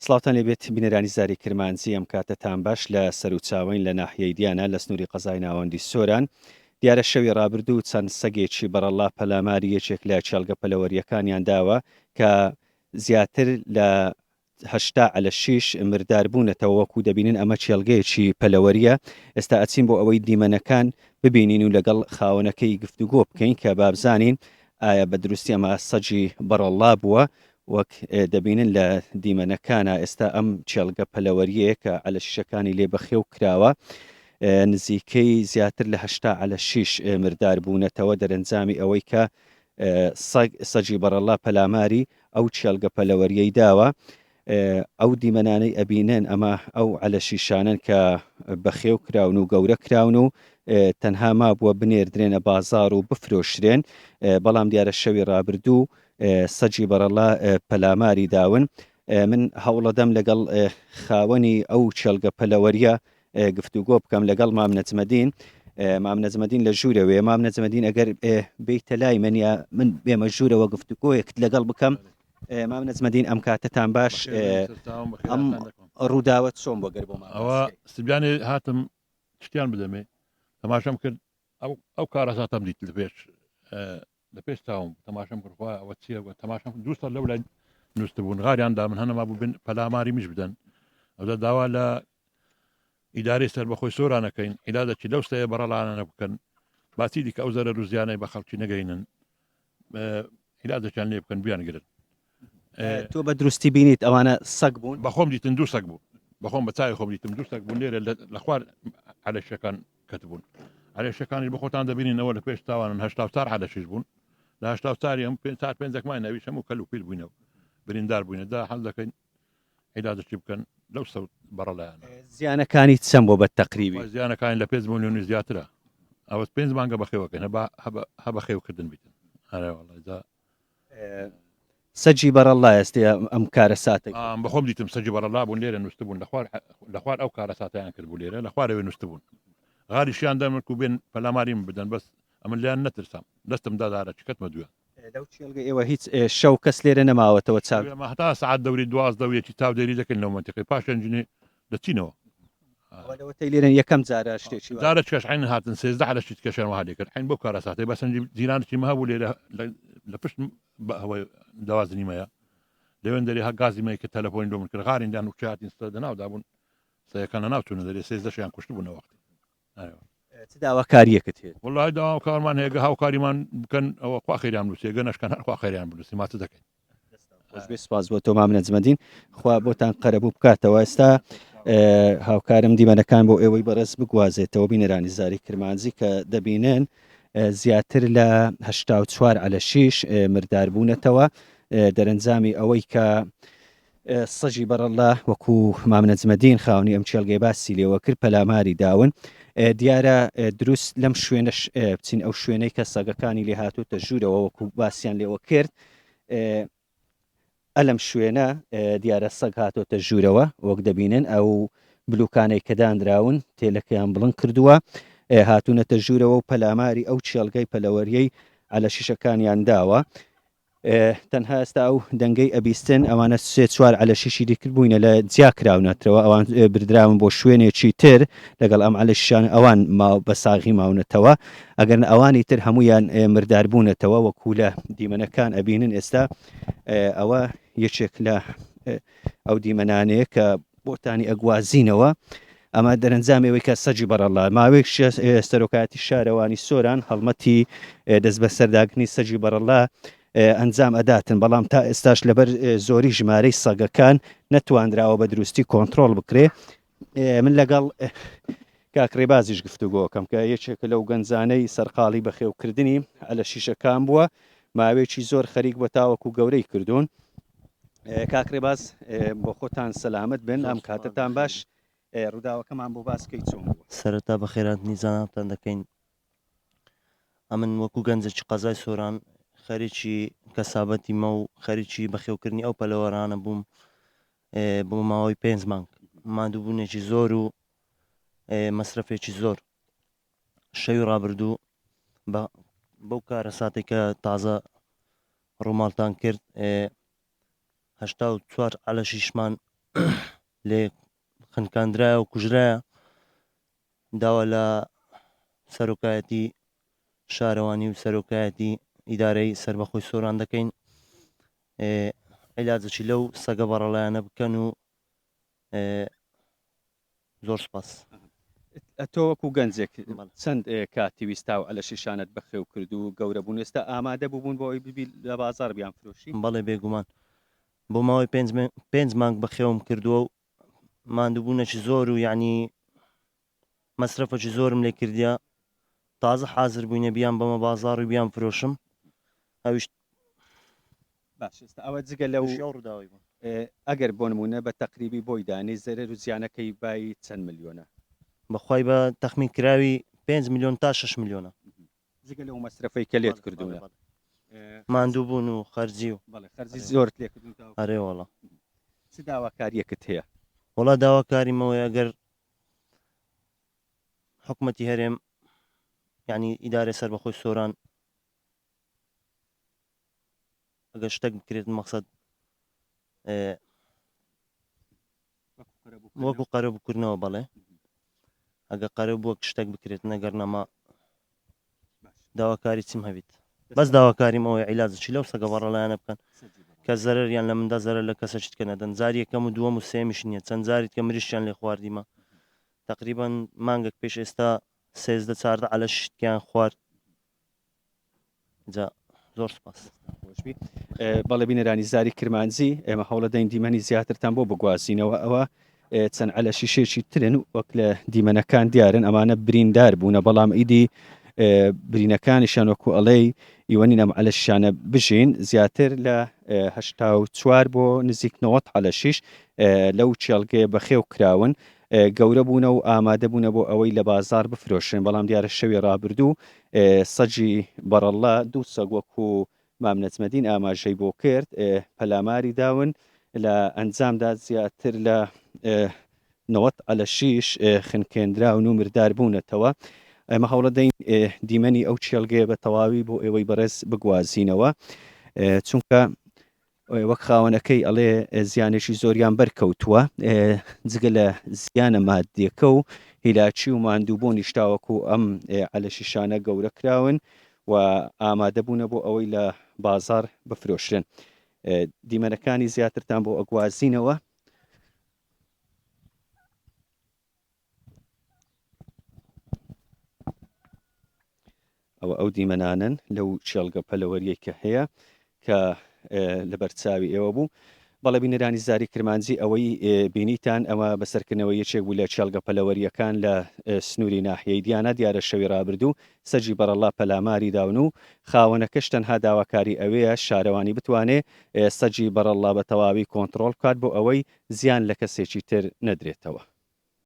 سڵاوتان لێبێت بینەرانی زاری کرمانجی ئەم کاتتان باش لە سەرچاوین لە ناحیەی دیانە لە سنووری قەزای ناوەندی سۆران دیارە شەوی ڕابردوو چەند سەگێکی بەرەڵا پەلاماری یەکێک لە چێلگە پەلەوەریەکانیان داوە کە زیاتر لە هەشتا على 6 مرداربوونەتەوە وەکو دەبینن ئەمە چێلگەیەکی پەلەوەریە ئێستا ئەچین بۆ ئەوەی دیمەنەکان ببینین و لەگەڵ خاوەنەکەی گفتوگۆ بکەین کە بابزانین ئایا بە دروستی ئەمە سەجی بەرەڵا بووە وەک دەبینن لە دیمەنەکانە ئێستا ئەم چێلگە پەلەوەریەیە کە على شیشەکانی لێ بەخێو کراوە نزیکەی زیاتر لە هەشتا على 6 مردار بوونەتەوە دەرەنجامی ئەوەی کە سەجی بەرەڵا پەلاماری ئەو چێلگە پەلەوەریەی داوە ئەو دیمەنانەی ئەبینن ئەمە ئەو على شیشانن کە بەخێو کراون و گەورە کراون و تەنها مابووە بنێردرێنە بازار و بفرۆشرێن بەڵام دیارە شەوی ڕابردوو سەجی بەرەڵا پەلاماری داون من هەوڵەدەم لەگەڵ خاوەنی ئەو چێلگە پەلەوەریە گفتوگۆ بکەم لەگەڵ مام نەجمەدین مام نەجمەدین لە ژوورەوەی مام نەجمەدین ئەگەر بیتە لای منیا من بێمە ژوورەوە گفتوگۆیەکت لەگەڵ بکەم مام نەجمەدین ئەم کاتتان باش ئەم ڕووداوت چۆن بۆ گەر بۆ ئەوە سبیانی هاتم شتیان بدەمێ تەماشەم کرد ئەو کارەساتەم دیت لە پێش تاوم تەماشەم کردخوا ئەوە چیە تەماشەم دووسە لەو لای نووسبوون غاریاندا من هەنەما بوو بن پەلاماری میش بدەن ئەودا داوا لە ئیدارەی سەر بەخۆی سۆرانەکەین عیلادەکی لەو سەیە بەڕەڵانە بکەن باسی دیکە ئەو زەرە ڕوزیانەی بە خەڵکی نەگەینن عیلادەکیان لێ بکەن بیانگرن تۆ بە دروستی بینیت ئەوانە سەگ بوون بەخۆم دیتن دوو سەگ بوو بەخۆم بە چای خۆم دیتم دوو سەگ بوون لێرە لە خوار عەلەشەکان کەتبوون عەلەشەکانی بە خۆتان دەبینینەوە لە پێش تاوانن 84 عەلەشیش بوون لە 84 ئەم 5 ناویش هەموو کەل و پیل بووینەوە بریندار بووینە دا هەڵ دەکەین عیلادەکی بکەن لەو سەوت بەڕەڵایانە زیانەکانی چەند بۆ بە تەقریبی زیانەکانی لە 5 ملیۆنی زیاترە ئەوە 5 مانگە بەخێوەکەن هەبە خێوکردن بیتن هەرە وەڵی سەجی بەرەڵا ئێستا ئەم کارە ساتێک بەخۆم دیتم سەجی بەرەڵا بوون لێرە نووسبوون لە خوار ئەو کارە ساتیان کرد بوو لێرە لە خوارەوەی نووسبوون غاریشیان دەمرک و بێن پەلاماریم بدەن بەس ئەمە لیان نەترسام دەستم دادارە چکەتمە دووە لەو چێلگە ئێوە هیچ شەو کەس لێرە نەماوەتەوە چاو هەتا سعات دەوری 12 چاو دەری دەکەن لەو منتیقی پاشەنجنی دەچینەوە لەوەتەی لێرن یەکەم جارە شتێکی جارە چکەش عین هاتن 13 على شت کەشەوە هەڵی کرد عین بۆ کارە ساتێ بەسەنجی جیرانێکی مەهەبوو لێرە لە پشت هەوای دوازنیمەیە لەوێن دەری هە گازیمەی کە تەلەفۆنی دۆ من کرد غاریندان و چاتین سەدە ناودابوون سەیەکانە ناوچوونە دەری 13 کوشت بوون وەختی داوا کاریەکەت هەیە وڵای داوا کارمان هەیە هاوکاریمان بکەن ئەوە خوا خێریان بنووسێ گەنەشکان هەرخوا خێریان بنووسی ماچ دەکەین سپاس بۆ تۆ مام نەجمەدین خوا بۆتان قەرەبوو بکاتەوە ئێستا هاوکارم دیمەنەکان بۆ ئێوەی بەڕێز بگوازێتەوە بینەرانی زاری کرمانجی کە دەبینن زیاتر لە 84 على 6 مردار بوونەتەوە دەرەنجامی ئەوەی کە سەجی بەرەڵا وەکو مام نەجمەدین خاوەنی ئەم چێلگەی باسی لێوە کرد پەلاماری داون دیارە دروست لەم شوێنەش بچین ئەو شوێنەی کە سەگەکانی لێ هاتوتە ژوورەوە وەکو باسییان لێوە کرد ئەلەم شوێنە دیارە سەگ هاتۆتە ژوورەوە وەک دەبینن ئەو بلوکانەی کە دانراون تێلەکەیان بڵند کردووە هاتوونەتە ژوورەوە و پەلاماری ئەو چێلگەی پەلەوەریەی على شیشەکانیان داوە تەنها ئێستا ئەو دەنگەی ئەبیستن ئەوانە 3-4 على 6 دیکرد بووینە لە جیا کراونەتەوە ئەوان بردراون بۆ شوێنێکی تر لەگەڵ ئەم على شیشان ئەوان بە ساغی ماونەتەوە ئەگەر ئەوانی تر هەمویان مردار بوونەتەوە وەکو لە دیمەنەکان ئەبینن ئێستا ئەوە یەکێک لە ئەو دیمەنانەیە کە بۆتانی ئەگوازینەوە ئەمە دەرەنجامەوەی کە سەجی بەرەڵا ماوەیەک سەرۆکاتی شارەوانی سۆران هەڵمەتی دەست بە سەرداگرنی سەجی بەرەڵا ئەنجام ئەداتن بەڵام تا ئێستاش لەبەر زۆری ژمارەی سەگەکان نەتوانراوە بە دروستی کۆنتترۆل بکرێ من لەگەڵ کاکڕێبازیش گفتوگۆکەم کە یەکێکە لەو گەنجانەی سەرقاڵی بەخێوکردنی على شیشەکان بووە ماوەیەکی زۆر خەریک بە تاوەکو گەورەی کردوون کاکڕێباز بۆ خۆتان سەلامت بن ئەم کاتتان باش ڕووداوەکەمان بۆ باسکەی چۆن سەرەتا بە خێرات نیزاناتان دەکەین ئەمن وەکو گەنجێکی قەزای سۆران خەریکی کەسابەتی مە و خەریکی بەخێوکردنی ئەو پەلەوەرانە بووم بۆ ماوەی 5 مانگ مادووبوونێکی زۆر و مەسرفێکی زۆر شەوی ڕابردوو بەو کارە ساتێک کە تازە ڕووماڵتان کرد 84 على 6مان لێ خنکاندرایە و کوژرایە داوا لە سەرۆکایەتی شارەوانی و سەرۆکایەتی ئیدارەی سربەخۆی سۆران دەکەین عیلاجێکی لەو سەگە بەڕەڵایانە بکەن و زۆر سپاس. تۆ وەکو گەنجێک چەند کاتی ویستا و ئەلە شیشانت بەخێو کرد و گەورە بوون ئێستا ئامادە بووبوون بۆ ئەوی ببی لە بازار بیان فرۆشی؟ بەڵێ بێگومان بۆ ماوەی 5 مانگ بەخێوم کردووە و ماندووبوونەکی زۆر و یعنی مەسرەفەکی زۆرم لێ کردیا تازە حازر بووینە بیان بەمە بازار و بیان فرۆشم ئەویش باش ئێستا ئەوە جگە لەو ڕووداوی بوون ئەگەر بۆ نمونە بە تەقریبی بۆی دانی زەرەر و زیانەکەی بای چەند ملیۆنە؟ بەخوای بە تەخمین کراوی 5 میلیۆن تا 6 میلیۆنە جگە لەو مەسرفەی کە لێت کردوونە ماندوو بوون و خەرجی و بەڵێ خەرجی زۆرت لێ کردوون ئەرێ وەڵا چ داواکاریەکت هەیە؟ وڵا داواکاریمەوەی ئەگەر حکومەتی هەرێم یعنی ئیدارە سەربەخۆی سۆران ئەگەر شتێک بکرێت مەقسەد وەکو قەرە بکردنەوە بەڵێ ئەگە قەرە بووە شتێک بکرێت نەگەر نەما داواکاری چیم هەبیت بەس داواکاریم ئەوەی عیلاجی لەو سەگە بەڕەڵایانە بکەن کە زەرەر یان لە مندا زەرەر لە کەسە چیت کەنەدەن زاری یەکەم و دووەم و سێمیش نییە چەند زاریت کە مریشیان لێ خواردیمە تقریبان مانگێک پێش ئێستا 13 على شتیان خوارد جا زۆر سپاس. بەڵێ بینەرانی زاری کرمانجی ئێمە هەوڵە دەین دیمەنی زیاترتان بۆ بگوازینەوە ئەوە چەند علە شیشێکی ترن وەک لە دیمەنەکان دیارن ئەمانە بریندار بوونە بەڵام ئیدی برینەکانیشان وەکو ئەڵەی ئیوەنی نەم علەشانە بژین زیاتر لە 84 بۆ نزیک 90 علەشیش لەو چێڵگەیە بەخێو کراون گەورە بوونە و ئامادە بوونە بۆ ئەوەی لە بازار بفرۆشن بەڵام دیارە شەوی ڕابردوو سەجی بەڕەڵا دوو سەگ وەکو مام نەجمەدین ئاماژەی بۆ کرد پەلاماری داون لە ئەنجامدا زیاتر لە 90 علەشیش خنکێنراون و مردار بوونەتەوە ئەمە هەوڵە دەین دیمەنی ئەو چێڵگەیە بە تەواوی بۆ ئێوەی بەڕێز بگوازینەوە چونکە وەک خاوەنەکەی ئەڵێ زیانێکی زۆریان بەرکەوتووە جگە لە زیانە مادیەکە و هیلاچی و ماندووبوونی شتاوەکو ئەم علەشیشانە گەورە کراون و ئامادە بوونە بۆ ئەوەی لە بازار بفرۆشرن دیمەنەکانی زیاترتان بۆ ئەگوازینەوە ئەو دیمەنانن لەو چێڵگە پەلەوەریەی کە هەیە کە لە بەرچاوی ئێوە بوو بەڵێ بینەرانی زاری کرمانجی ئەوەی بینیتان ئەمە بەسەرکردنەوە یەکێک بوو لە چێڵگە پەلەوەریەکان لە سنووری ناحیەی دیانە دیارە شەوی ڕابردوو سەجی بەڕەڵا پەلاماری داون و خاوەنەکەش تەنها داواکاری ئەوەیە شارەوانی بتوانێت سەجی بەڕەڵا بە تەواوی کۆنتترۆل بکات بۆ ئەوەی زیان لە کەسێکی تر نەدرێتەوە.